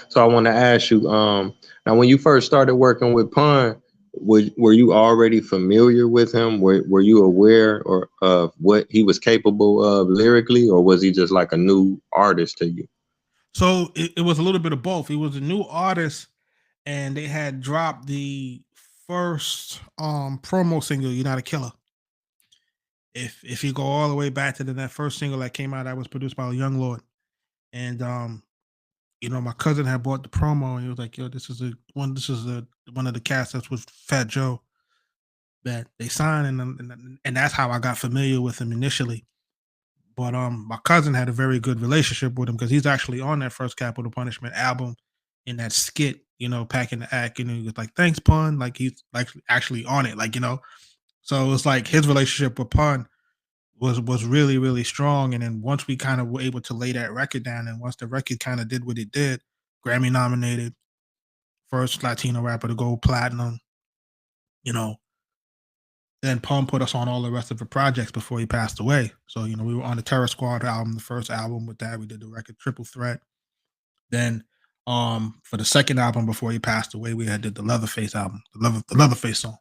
So I want to ask you, now when you first started working with Pun, were you already familiar with him? Were you aware or of what he was capable of lyrically, or was he just like a new artist to you? So it was a little bit of both. He was a new artist, and they had dropped the first promo single, "You're Not a Killer." If you go all the way back to that first single that came out, that was produced by Young Lord, and my cousin had bought the promo, and he was like, "Yo, this is a one of the cats that's with Fat Joe that they signed," and that's how I got familiar with him initially. But my cousin had a very good relationship with him because he's actually on that first Capital Punishment album in that skit, packing the act, and he was like, "Thanks, Pun," like he's like actually on it, So it's like his relationship with Pun was really really strong. And then once we kind of were able to lay that record down, and once the record kind of did what it did, Grammy nominated, first Latino rapper to go platinum, you know, then Pun put us on all the rest of the projects before he passed away. So we were on the Terror Squad album, the first album. With that, we did the record Triple Threat. Then for the second album before he passed away, we had did the Leatherface album, the Leatherface song.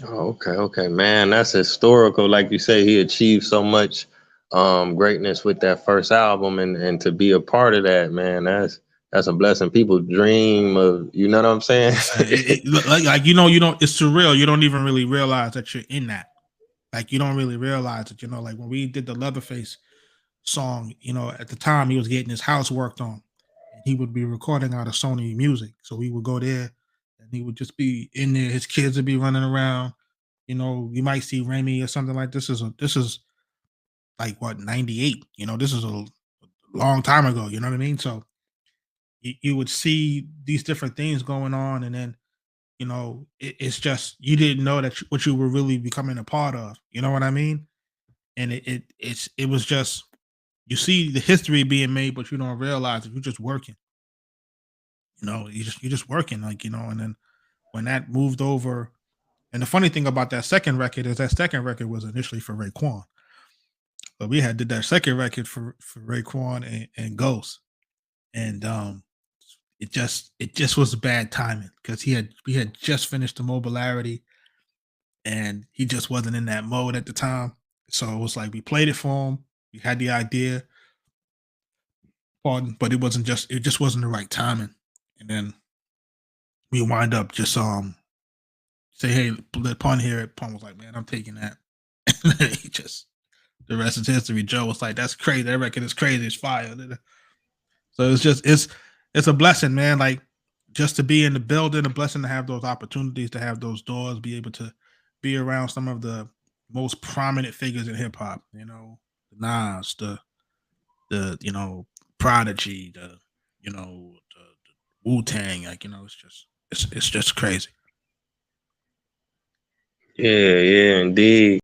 Oh, okay, okay, man, that's historical. Like you say, he achieved so much greatness with that first album, and to be a part of that, man, that's a blessing. People dream of, you know what I'm saying? Listen, like you don't. It's surreal. You don't even really realize that you're in that. Like you don't really realize it. Like when we did the Leatherface song, at the time he was getting his house worked on, and he would be recording out of Sony Music. So we would go there, and he would just be in there. His kids would be running around. You might see Remy or something like this. This is like what, 98. This is a long time ago. You know what I mean? So you would see these different things going on, and then it's just you didn't know that what you were really becoming a part of. You know what I mean? And it was just, you see the history being made, but you don't realize that you're just working. You're just working, and then when that moved over. And the funny thing about that second record is that second record was initially for Raekwon, but we had did that second record for Raekwon and Ghost, and it just was bad timing because we had just finished the Mobilarity, and he just wasn't in that mode at the time. So it was like we played it for him. We had the idea, pardon, but it just wasn't the right timing. And then we wind up just say, "Hey, let Pun hear it." Pun was like, "Man, I'm taking that." And then he just, the rest is history. Joe was like, "That's crazy. That record is crazy. It's fire." So it's a blessing, man. Like just to be in the building, a blessing to have those opportunities, to have those doors, be able to be around some of the most prominent figures in hip hop. The Nas, the Prodigy, the Wu Tang. It's just crazy. Yeah, yeah, indeed.